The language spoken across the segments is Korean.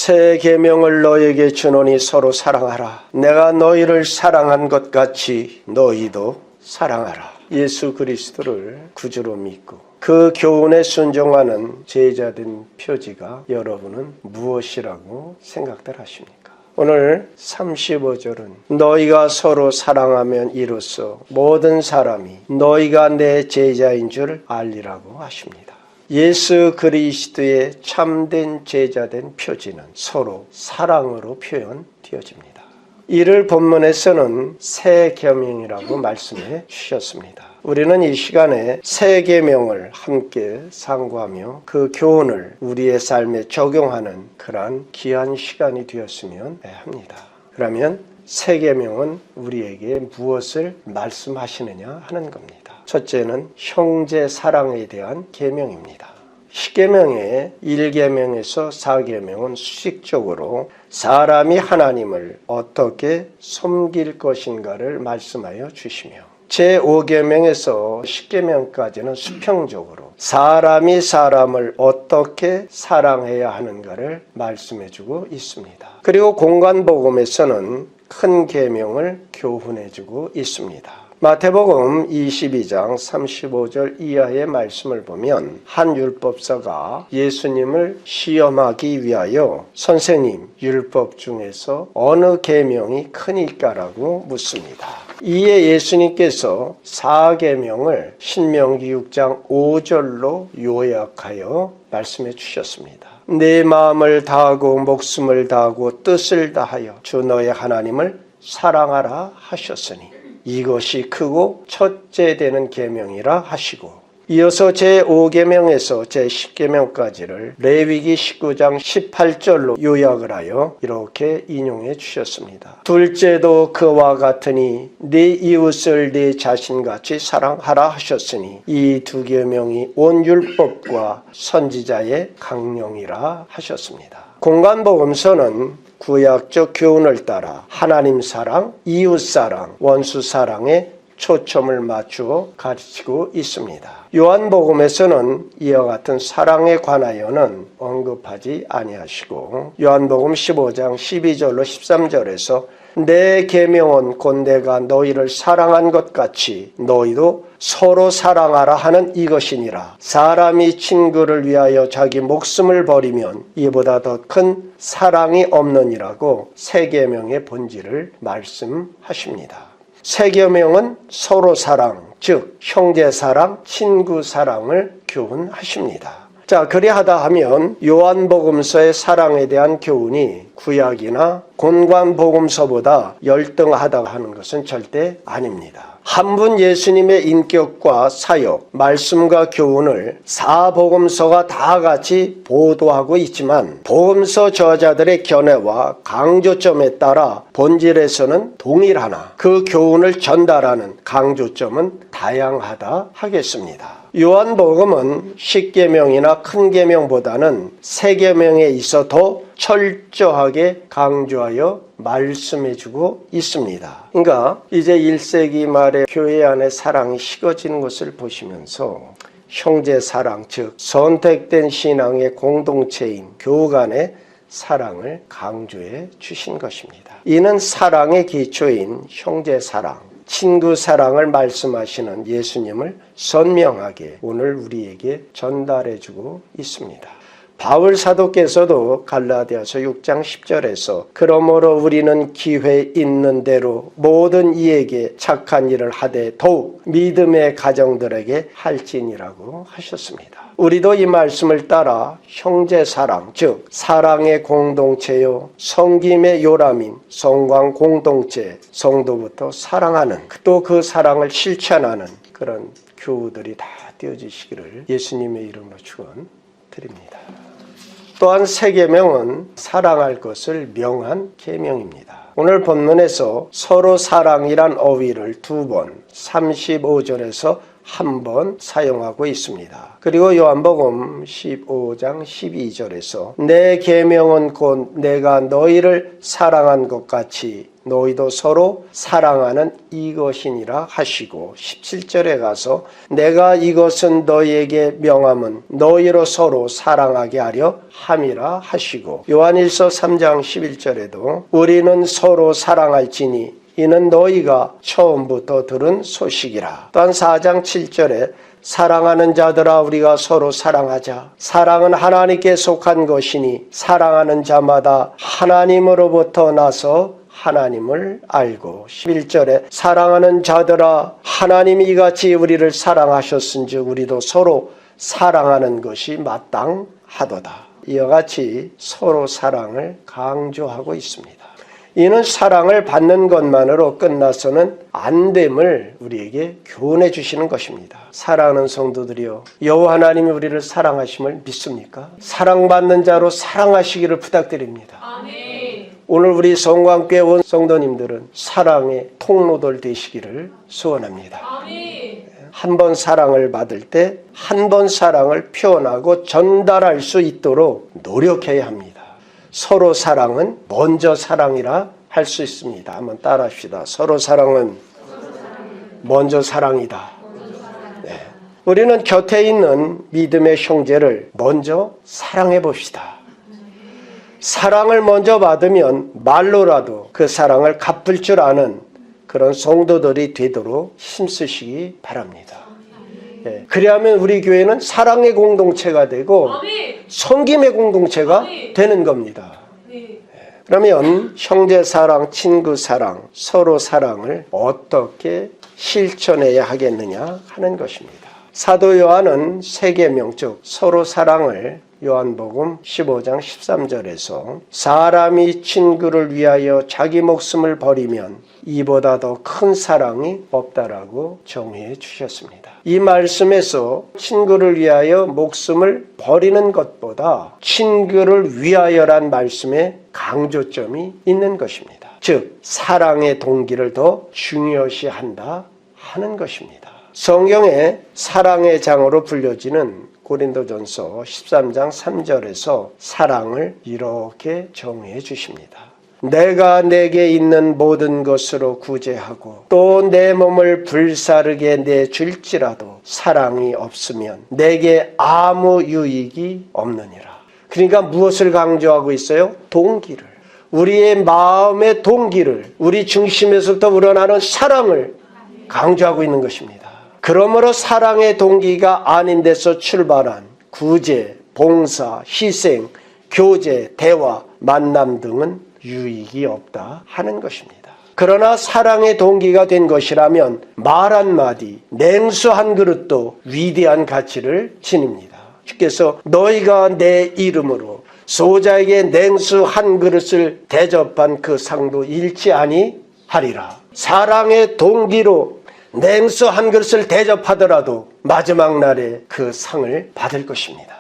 새 계명을 너에게 주노니 서로 사랑하라. 내가 너희를 사랑한 것 같이 너희도 사랑하라. 예수 그리스도를 구주로 믿고 그 교훈에 순종하는 제자된 표지가 여러분은 무엇이라고 생각들 하십니까? 오늘 35절은 너희가 서로 사랑하면 이로써 모든 사람이 너희가 내 제자인 줄 알리라고 하십니다. 예수 그리스도의 참된 제자된 표지는 서로 사랑으로 표현되어집니다. 이를 본문에서는 새 계명이라고 말씀해 주셨습니다. 우리는 이 시간에 새 계명을 함께 상고하며 그 교훈을 우리의 삶에 적용하는 그러한 귀한 시간이 되었으면 합니다. 그러면 새 계명은 우리에게 무엇을 말씀하시느냐 하는 겁니다. 첫째는 형제 사랑에 대한 계명입니다. 10계명의 1계명에서 4계명은 수식적으로 사람이 하나님을 어떻게 섬길 것인가를 말씀하여 주시며 제5계명에서 10계명까지는 수평적으로 사람이 사람을 어떻게 사랑해야 하는가를 말씀해주고 있습니다. 그리고 공간복음에서는 큰 계명을 교훈해주고 있습니다. 마태복음 22장 35절 이하의 말씀을 보면 한 율법사가 예수님을 시험하기 위하여 선생님, 율법 중에서 어느 계명이 크니까라고 묻습니다. 이에 예수님께서 4계명을 신명기 6장 5절로 요약하여 말씀해 주셨습니다. 내 마음을 다하고 목숨을 다하고 뜻을 다하여 주 너의 하나님을 사랑하라 하셨으니 이것이 크고 첫째 되는 계명이라 하시고 이어서 제5계명에서 제10계명까지를 레위기 19장 18절로 요약을 하여 이렇게 인용해 주셨습니다. 둘째도 그와 같으니 네 이웃을 네 자신같이 사랑하라 하셨으니 이 두 계명이 온 율법과 선지자의 강령이라 하셨습니다. 공간복음서는 구약적 교훈을 따라 하나님 사랑, 이웃 사랑, 원수 사랑에 초점을 맞추어 가르치고 있습니다. 요한복음에서는 이와 같은 사랑에 관하여는 언급하지 아니하시고 요한복음 15장 12절로 13절에서 내 계명은 곧 내가 너희를 사랑한 것 같이 너희도 서로 사랑하라 하는 이것이니라. 사람이 친구를 위하여 자기 목숨을 버리면 이보다 더 큰 사랑이 없느니라고 새 계명의 본질을 말씀하십니다. 새 계명은 서로 사랑, 즉 형제 사랑, 친구 사랑을 교훈하십니다. 자, 그리하다 하면 요한복음서의 사랑에 대한 교훈이 구약이나 공관복음서보다 열등하다 하는 것은 절대 아닙니다. 한 분 예수님의 인격과 사역, 말씀과 교훈을 4복음서가 다 같이 보도하고 있지만 복음서 저자들의 견해와 강조점에 따라 본질에서는 동일하나 그 교훈을 전달하는 강조점은 다양하다 하겠습니다. 요한복음은 10계명이나 큰 계명보다는 새 계명에 있어 더 철저하게 강조하여 말씀해주고 있습니다. 그러니까 이제 1세기 말에 교회 안에 사랑이 식어지는 것을 보시면서 형제 사랑, 즉 선택된 신앙의 공동체인 교우 간의 사랑을 강조해 주신 것입니다. 이는 사랑의 기초인 형제 사랑, 친구 사랑을 말씀하시는 예수님을 선명하게 오늘 우리에게 전달해주고 있습니다. 바울 사도께서도 갈라디아서 6장 10절에서 그러므로 우리는 기회 있는 대로 모든 이에게 착한 일을 하되 더욱 믿음의 가정들에게 할지니라고 하셨습니다. 우리도 이 말씀을 따라 형제 사랑, 즉 사랑의 공동체요 섬김의 요람인 성광 공동체, 성도부터 사랑하는 또 그 사랑을 실천하는 그런 교우들이 다 되어지시기를 예수님의 이름으로 축원드립니다. 또한 새 계명은 사랑할 것을 명한 계명입니다. 오늘 본문에서 서로 사랑이란 어휘를 2번 35절에서 한 번 사용하고 있습니다. 그리고 요한복음 15장 12절에서 내 계명은 곧 내가 너희를 사랑한 것 같이 너희도 서로 사랑하는 이것이니라 하시고 17절에 가서 내가 이것은 너희에게 명함은 너희로 서로 사랑하게 하려 함이라 하시고 요한일서 3장 11절에도 우리는 서로 사랑할지니 이는 너희가 처음부터 들은 소식이라. 또한 4장 7절에 사랑하는 자들아 우리가 서로 사랑하자. 사랑은 하나님께 속한 것이니 사랑하는 자마다 하나님으로부터 나서 하나님을 알고 11절에 사랑하는 자들아 하나님이 이같이 우리를 사랑하셨은즉 우리도 서로 사랑하는 것이 마땅하도다. 이와 같이 서로 사랑을 강조하고 있습니다. 이는 사랑을 받는 것만으로 끝나서는 안 됨을 우리에게 교훈해 주시는 것입니다. 사랑하는 성도들이여, 여호와 하나님이 우리를 사랑하심을 믿습니까? 사랑받는 자로 사랑하시기를 부탁드립니다. 아멘. 오늘 우리 성광교회 온 성도님들은 사랑의 통로들 되시기를 소원합니다. 아멘. 한 번 사랑을 받을 때 한 번 사랑을 표현하고 전달할 수 있도록 노력해야 합니다. 서로 사랑은 먼저 사랑이라 할 수 있습니다. 한번 따라 합시다. 서로 사랑은 먼저 사랑이다. 네. 우리는 곁에 있는 믿음의 형제를 먼저 사랑해 봅시다. 사랑을 먼저 받으면 말로라도 그 사랑을 갚을 줄 아는 그런 성도들이 되도록 힘쓰시기 바랍니다. 네. 그리하면 우리 교회는 사랑의 공동체가 되고 섬김의 공동체가 되는 겁니다. 그러면 형제 사랑, 친구 사랑, 서로 사랑을 어떻게 실천해야 하겠느냐 하는 것입니다. 사도 요한은 세 계명 즉 서로 사랑을 요한복음 15장 13절에서 사람이 친구를 위하여 자기 목숨을 버리면 이보다 더 큰 사랑이 없다라고 정의해 주셨습니다. 이 말씀에서 친구를 위하여 목숨을 버리는 것보다 친구를 위하여란 말씀에 강조점이 있는 것입니다. 즉 사랑의 동기를 더 중요시한다 하는 것입니다. 성경에 사랑의 장으로 불려지는 고린도전서 13장 3절에서 사랑을 이렇게 정의해 주십니다. 내가 내게 있는 모든 것으로 구제하고 또 내 몸을 불사르게 내줄지라도 사랑이 없으면 내게 아무 유익이 없느니라. 그러니까 무엇을 강조하고 있어요? 동기를. 우리의 마음의 동기를, 우리 중심에서부터 우러나는 사랑을 강조하고 있는 것입니다. 그러므로 사랑의 동기가 아닌 데서 출발한 구제, 봉사, 희생, 교제, 대화, 만남 등은 유익이 없다 하는 것입니다. 그러나 사랑의 동기가 된 것이라면 말 한마디, 냉수 한 그릇도 위대한 가치를 지닙니다. 주께서 너희가 내 이름으로 소자에게 냉수 한 그릇을 대접한 그 상도 잃지 아니하리라. 사랑의 동기로 냉수 한 그릇을 대접하더라도 마지막 날에 그 상을 받을 것입니다.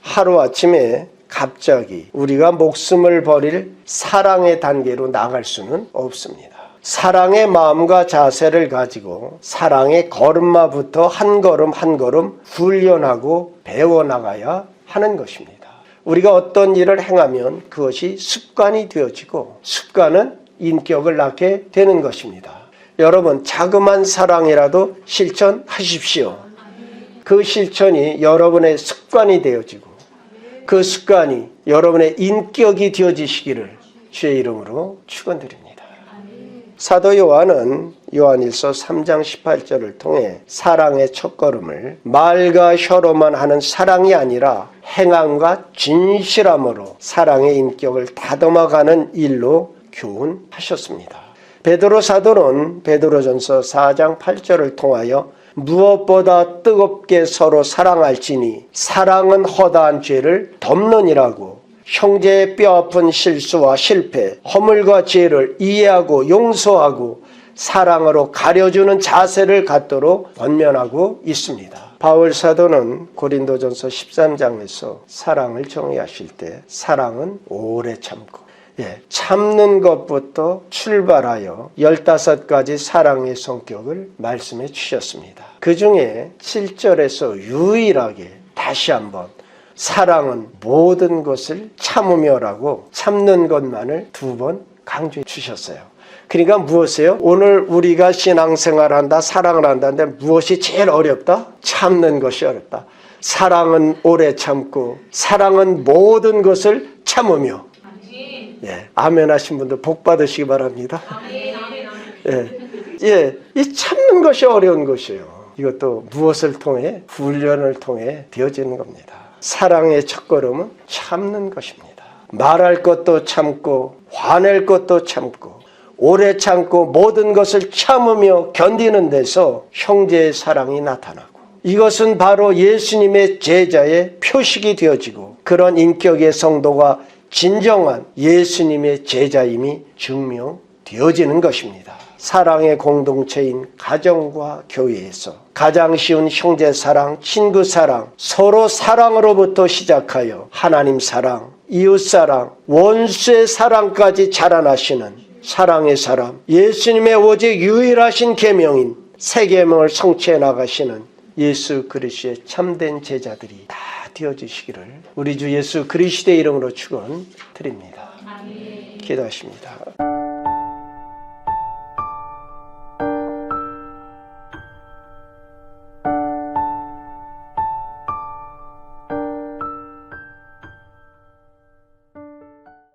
하루아침에 갑자기 우리가 목숨을 버릴 사랑의 단계로 나갈 수는 없습니다. 사랑의 마음과 자세를 가지고 사랑의 걸음마부터 한 걸음 한 걸음 훈련하고 배워나가야 하는 것입니다. 우리가 어떤 일을 행하면 그것이 습관이 되어지고 습관은 인격을 낳게 되는 것입니다. 여러분, 자그마한 사랑이라도 실천하십시오. 그 실천이 여러분의 습관이 되어지고 그 습관이 여러분의 인격이 되어지시기를 주의 이름으로 축원드립니다. 사도 요한은 요한일서 3장 18절을 통해 사랑의 첫걸음을 말과 혀로만 하는 사랑이 아니라 행함과 진실함으로 사랑의 인격을 다듬어가는 일로 교훈하셨습니다. 베드로 사도는 베드로전서 4장 8절을 통하여 무엇보다 뜨겁게 서로 사랑할지니 사랑은 허다한 죄를 덮느니라고 형제의 뼈아픈 실수와 실패, 허물과 죄를 이해하고 용서하고 사랑으로 가려주는 자세를 갖도록 권면하고 있습니다. 바울 사도는 고린도전서 13장에서 사랑을 정의하실 때 사랑은 오래 참고 참는 것부터 출발하여 15가지 사랑의 성격을 말씀해 주셨습니다. 그 중에 7절에서 유일하게 다시 한번 사랑은 모든 것을 참으며라고 참는 것만을 2번 강조해 주셨어요. 그러니까 무엇이에요? 오늘 우리가 신앙생활한다, 사랑을 한다는데 무엇이 제일 어렵다? 참는 것이 어렵다. 사랑은 오래 참고 사랑은 모든 것을 참으며. 아멘 하신 분들 복 받으시기 바랍니다. 이 참는 것이 어려운 것이에요. 이것도 무엇을 통해? 훈련을 통해 되어지는 겁니다. 사랑의 첫걸음은 참는 것입니다. 말할 것도 참고 화낼 것도 참고 오래 참고 모든 것을 참으며 견디는 데서 형제의 사랑이 나타나고, 이것은 바로 예수님의 제자의 표식이 되어지고 그런 인격의 성도가 진정한 예수님의 제자임이 증명되어지는 것입니다. 사랑의 공동체인 가정과 교회에서 가장 쉬운 형제사랑, 친구사랑, 서로 사랑으로부터 시작하여 하나님 사랑, 이웃사랑, 원수의 사랑까지 자라나시는 사랑의 사람, 예수님의 오직 유일하신 계명인 새 계명을 성취해 나가시는 예수 그리스도의 참된 제자들이 다 되어주시기를 우리 주 예수 그리스도의 이름으로 축원드립니다. 기도하십니다.